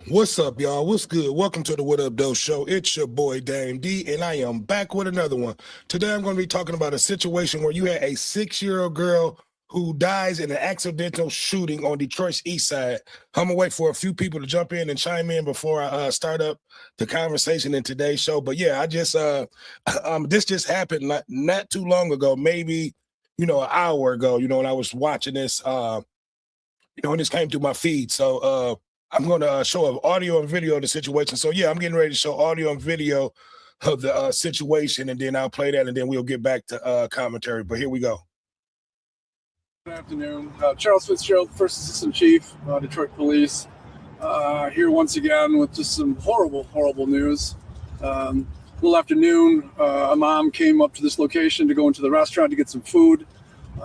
What's up, y'all? What's good? Welcome to the What Up Doe Show. It's your boy Dame D, and I am back with another one. Today, I'm going to be talking about a situation where you had a 6-year-old girl who dies in an accidental shooting on Detroit's Eastside. I'm gonna wait for a few people to jump in and chime in before I start up the conversation in today's show. But yeah, I just this just happened not too long ago, maybe an hour ago. When I was watching this, and this came through my feed. So I'm going to show an audio and video of the situation. So yeah, I'm getting ready to show audio and video of the situation, and then I'll play that, and then we'll get back to commentary. But here we go. Good afternoon. Charles Fitzgerald, First Assistant Chief, Detroit Police, here once again with just some horrible news. A little afternoon, a mom came up to this location to go into the restaurant to get some food.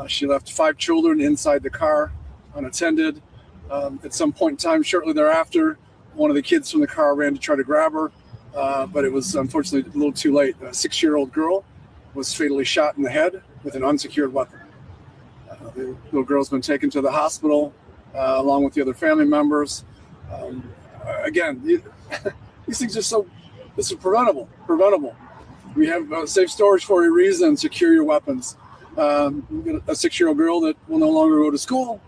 She left 5 children inside the car, unattended. At some point in time, shortly thereafter, one of the kids from the car ran to try to grab her, but it was unfortunately a little too late. A 6-year-old girl was fatally shot in the head with an unsecured weapon. The little girl's been taken to the hospital along with the other family members. Again, these things are this is preventable. We have safe storage for a reason. Secure your weapons. A 6-year-old girl that will no longer go to school.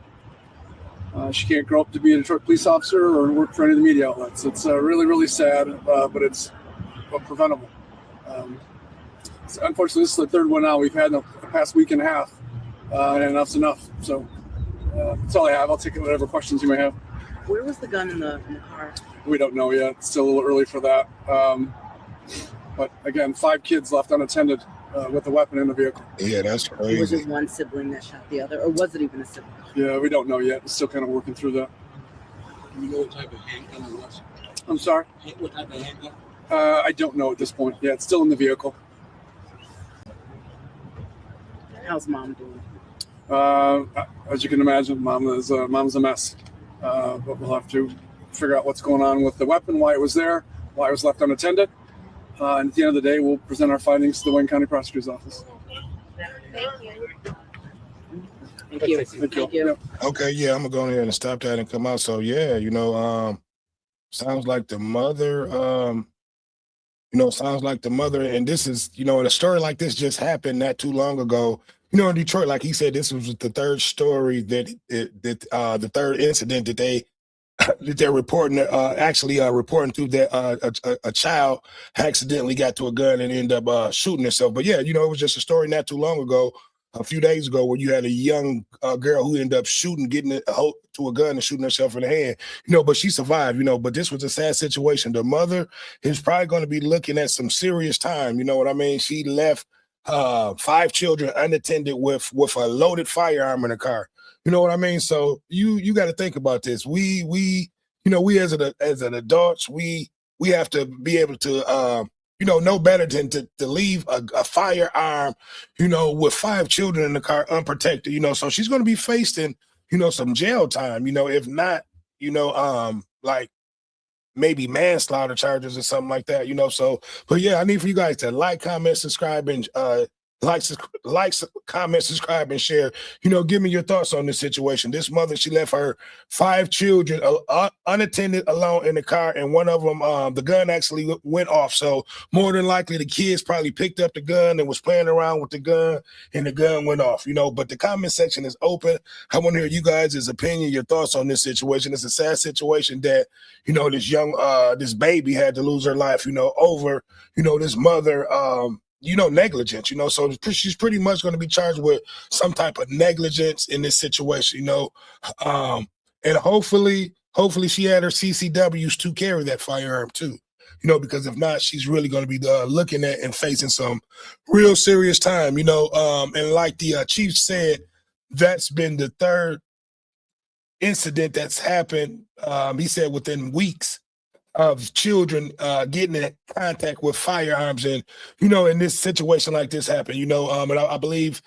She can't grow up to be a Detroit police officer or work for any of the media outlets. It's really sad, but it's preventable. Unfortunately, this is the third one now we've had in the past week and a half. And enough's enough. So that's all I have. I'll take whatever questions you may have. Where was the gun in the car? We don't know yet. It's still a little early for that. But again, 5 kids left unattended with a weapon in the vehicle. Yeah, that's crazy. Was it one sibling that shot the other, or was it even a sibling? Yeah, we don't know yet. We're still kind of working through that. Do you know what type of handgun it was? I'm sorry? What type of handgun? I don't know at this point. Yeah, it's still in the vehicle. How's mom doing? As you can imagine, mom's a mess. But we'll have to figure out what's going on with the weapon, why it was there, why it was left unattended. And at the end of the day, we'll present our findings to the Wayne County Prosecutor's Office. Thank you. Yep. Okay, yeah, I'm gonna go ahead and stop that and come out. So yeah, sounds like the mother, and this is, a story like this just happened not too long ago. In Detroit, like he said, this was the third story the third incident that they're reporting, reporting to that a child accidentally got to a gun and ended up shooting herself. But yeah, it was just a story not too long ago, a few days ago, where you had a young girl who ended up getting to a gun and shooting herself in the hand, but she survived, but this was a sad situation. The mother is probably going to be looking at some serious time. You know what I mean? She left 5 children unattended with a loaded firearm in the car. You know what I mean? So you got to think about this. We as an adults, we have to be able to know better than to leave a firearm, with 5 children in the car unprotected. So she's going to be facing, some jail time. If not, like maybe manslaughter charges or something like that. So, but yeah, I need for you guys to like, comment, subscribe, and comment, subscribe, and share. Give me your thoughts on this situation. This mother, she left her 5 children unattended alone in the car, and one of them, the gun actually went off. So more than likely, the kids probably picked up the gun and was playing around with the gun, and the gun went off. But the comment section is open. I want to hear you guys' opinion, your thoughts on this situation. It's a sad situation that this baby had to lose her life, over this mother negligence, so she's pretty much going to be charged with some type of negligence in this situation, and hopefully she had her CCWs to carry that firearm too, because if not, she's really going to be looking at and facing some real serious time, and like the chief said, that's been the third incident that's happened. He said within weeks of children getting in contact with firearms, and in this situation like this happened, and I believe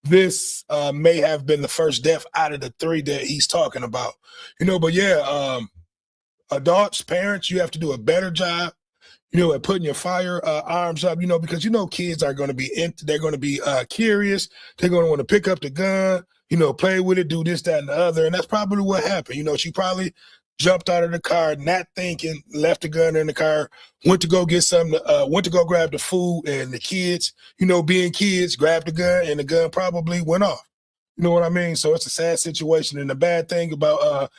this may have been the first death out of the 3 that he's talking about, but yeah, adults, parents, you have to do a better job at putting your firearms up, because kids are going to be they're going to be curious, they're going to want to pick up the gun, play with it, do this, that, and the other, and that's probably what happened. She probably jumped out of the car, not thinking, left the gun in the car, went to go get something, went to go grab the food, and the kids, being kids, grabbed the gun, and the gun probably went off. You know what I mean? So it's a sad situation. And the bad thing about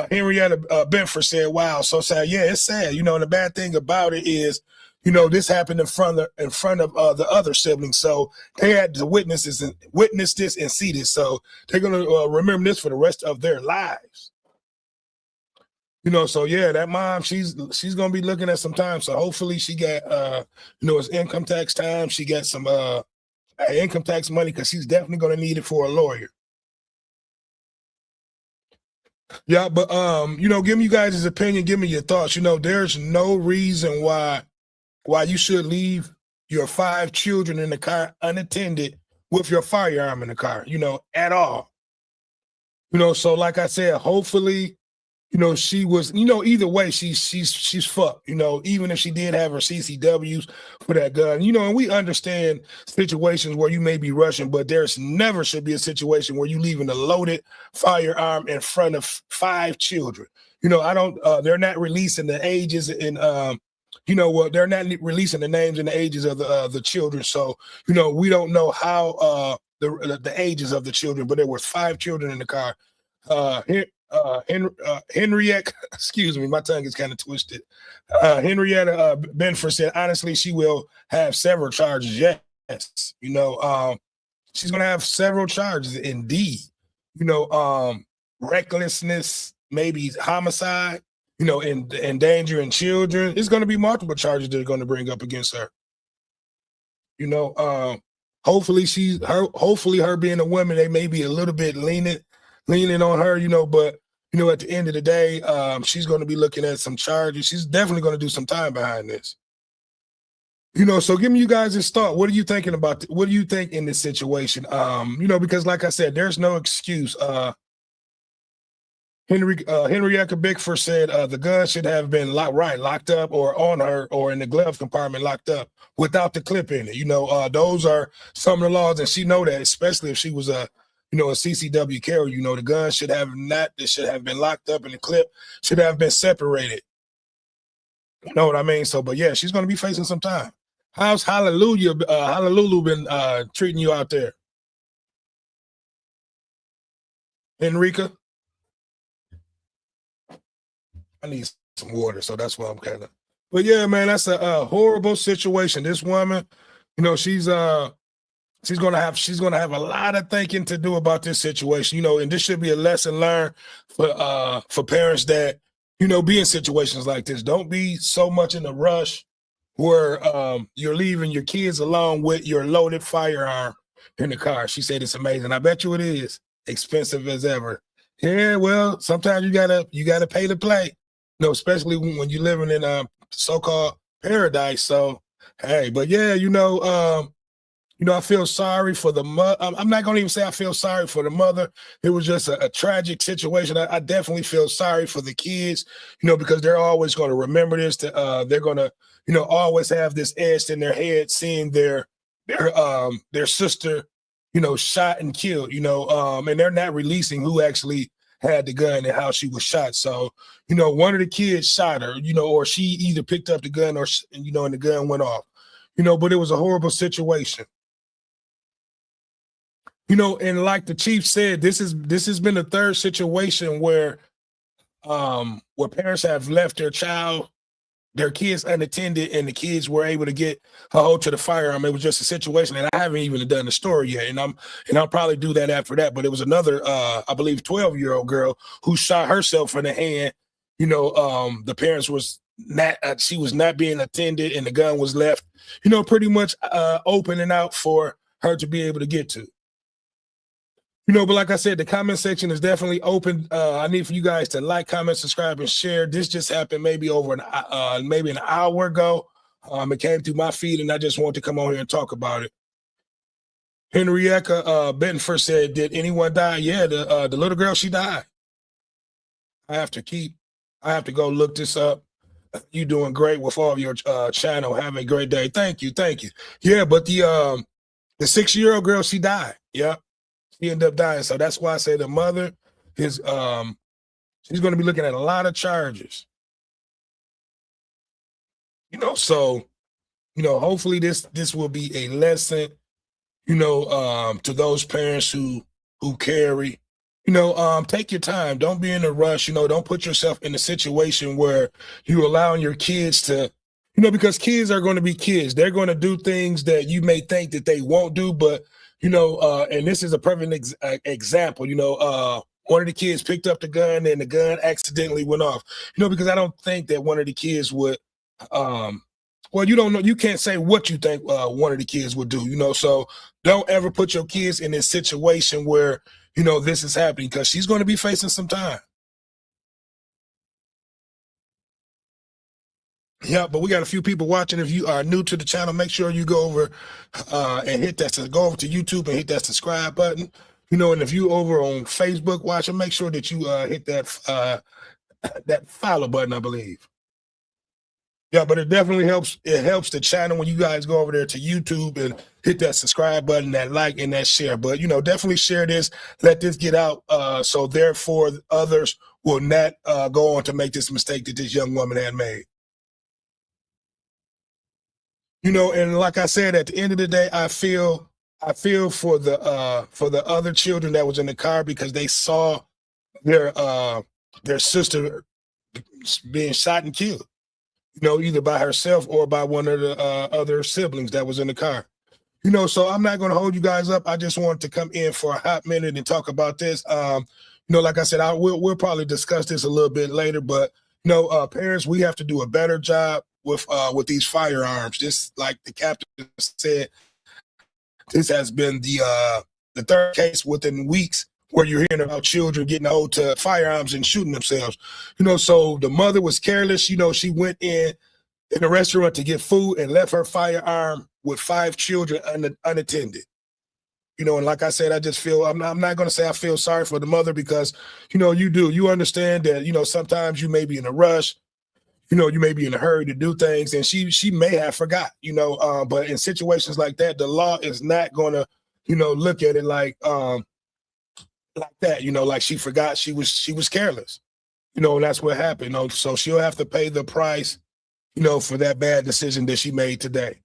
Henrietta Benford said, "Wow, so sad." Yeah, it's sad. And the bad thing about it is, this happened in front of the other siblings, so they had to witness this and see this. So they're gonna remember this for the rest of their lives. So yeah, that mom, she's gonna be looking at some time. So hopefully she got it's income tax time. She got some income tax money because she's definitely gonna need it for a lawyer. Yeah, but give me you guys' his opinion, give me your thoughts. There's no reason why you should leave your 5 children in the car unattended with your firearm in the car, at all. So like I said, hopefully, she was, either way, she's fucked, even if she did have her CCWs for that gun, and we understand situations where you may be rushing, but there's never should be a situation where you leaving a loaded firearm in front of 5 children. They're not releasing the ages and, they're not releasing the names and the ages of the children. So, we don't know how the ages of the children, but there were 5 children in the car. Henriette, excuse me, my tongue is kind of twisted. Henrietta Benford said, honestly, she will have several charges. Yes, she's gonna have several charges indeed. Recklessness, maybe homicide, endangering children. It's gonna be multiple charges they're gonna bring up against her. Hopefully hopefully her being a woman, they may be a little bit leaning on her, but at the end of the day, she's going to be looking at some charges. She's definitely going to do some time behind this. So give me you guys this thought. What are you thinking about? What do you think in this situation? Because like I said, there's no excuse. Henrietta Bickford said the gun should have been locked up or on her or in the glove compartment locked up without the clip in it. Those are some of the laws, and she know that, especially if she was a CCW carrier. The gun should have been locked up, and the clip should have been separated. You know what I mean? So, but yeah, she's going to be facing some time. How's Hallelujah been treating you out there? Enrica? I need some water, so that's why I'm kind of. But yeah, man, that's a horrible situation. This woman, she's gonna have a lot of thinking to do about this situation, and this should be a lesson learned for parents that be in situations like this. Don't be so much in a rush where you're leaving your kids alone with your loaded firearm in the car. She said it's amazing. I bet you it is expensive as ever. Yeah, well, sometimes you gotta pay to play, especially when you're living in so-called paradise. So hey, but yeah, I feel sorry for the mother. I'm not going to even say I feel sorry for the mother. It was just a tragic situation. I definitely feel sorry for the kids, because they're always going to remember this. They're going to, always have this edge in their head, seeing their sister, shot and killed, and they're not releasing who actually had the gun and how she was shot. So, one of the kids shot her, or she either picked up the gun or, and the gun went off, but it was a horrible situation. And like the chief said, this has been the third situation where parents have left their kids unattended, and the kids were able to get a hold to the firearm. It was just a situation, and I haven't even done the story yet, and I'll probably do that after that. But it was another, I believe, 12-year-old girl who shot herself in the hand. The parents was not, she was not being attended, and the gun was left, pretty much open and out for her to be able to get to. But like I said, the comment section is definitely open. I need for you guys to like, comment, subscribe, and share. This just happened maybe over maybe an hour ago. It came through my feed, and I just wanted to come on here and talk about it. Henrietta Benford said, "Did anyone die?" Yeah, the little girl, she died. I have to go look this up. You doing great with all of your channel. Have a great day. Thank you. Yeah, but the 6-year-old girl, she died. Yeah. He ended up dying. So that's why I say the mother, She's going to be looking at a lot of charges. So, hopefully this will be a lesson, to those parents who carry. Take your time. Don't be in a rush. Don't put yourself in a situation where you're allowing your kids to, because kids are going to be kids. They're going to do things that you may think that they won't do, but, and this is a perfect example, one of the kids picked up the gun and the gun accidentally went off, because I don't think that one of the kids would, well, you don't know. You can't say what you think one of the kids would do, so don't ever put your kids in this situation where, this is happening, because she's going to be facing some time. Yeah, but we got a few people watching. If you are new to the channel, make sure you go over and go over to YouTube and hit that subscribe button. And if you over on Facebook watching, make sure that you hit that that follow button, I believe. Yeah, but it definitely helps. It helps the channel when you guys go over there to YouTube and hit that subscribe button, that like, and that share. But, definitely share this. Let this get out so therefore others will not go on to make this mistake that this young woman had made. And like I said, at the end of the day, I feel for the other children that was in the car, because they saw their sister being shot and killed. Either by herself or by one of the other siblings that was in the car. So I'm not going to hold you guys up. I just wanted to come in for a hot minute and talk about this. Like I said, we'll probably discuss this a little bit later, but parents, we have to do a better job with these firearms. Just like the captain said, this has been the third case within weeks where you're hearing about children getting hold to firearms and shooting themselves. So the mother was careless. She went in a restaurant to get food and left her firearm with 5 children unattended. And like I said, I just feel, I'm not going to say I feel sorry for the mother, because, you understand that, sometimes you may be in a rush, you may be in a hurry to do things, and she may have forgot, but in situations like that, the law is not going to, look at it like that, like she forgot, she was careless, and that's what happened. So she'll have to pay the price, for that bad decision that she made today.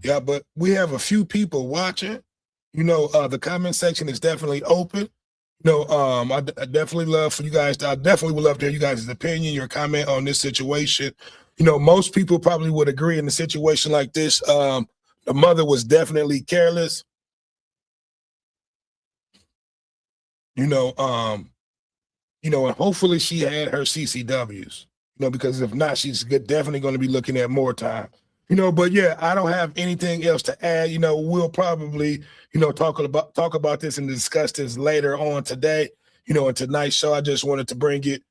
Yeah, but we have a few people watching. The comment section is definitely open. I definitely love for you guys. I definitely would love to hear you guys' opinion, your comment on this situation. Most people probably would agree in a situation like this. The mother was definitely careless. And hopefully she had her CCWs, because if not, she's definitely going to be looking at more time, but yeah, I don't have anything else to add. We'll probably, talk about this and discuss this later on today, in tonight's show. I just wanted to bring it,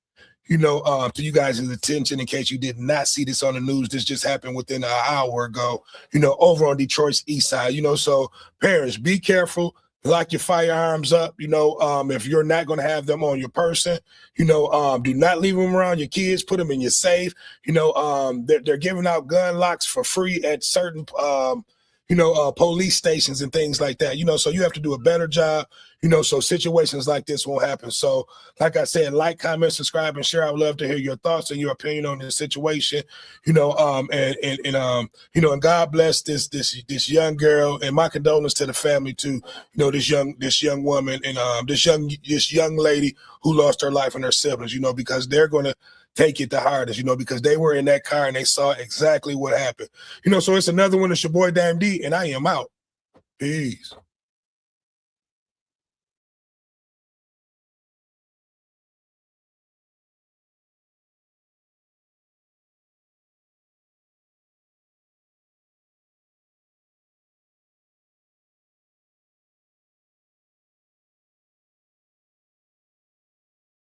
to you guys' attention in case you did not see this on the news. This just happened within an hour ago, over on Detroit's Eastside, so parents, be careful. Lock your firearms up, if you're not going to have them on your person, do not leave them around your kids, put them in your safe. They're giving out gun locks for free at certain, police stations and things like that, so you have to do a better job, so situations like this won't happen. So like I said, like, comment, subscribe, and share. I would love to hear your thoughts and your opinion on this situation, and God bless this young girl, and my condolences to the family too, this young woman and this young lady who lost her life and her siblings, because they're going to take it the hardest, because they were in that car and they saw exactly what happened. So it's another one. It's your boy Dame D, and I am out. Peace.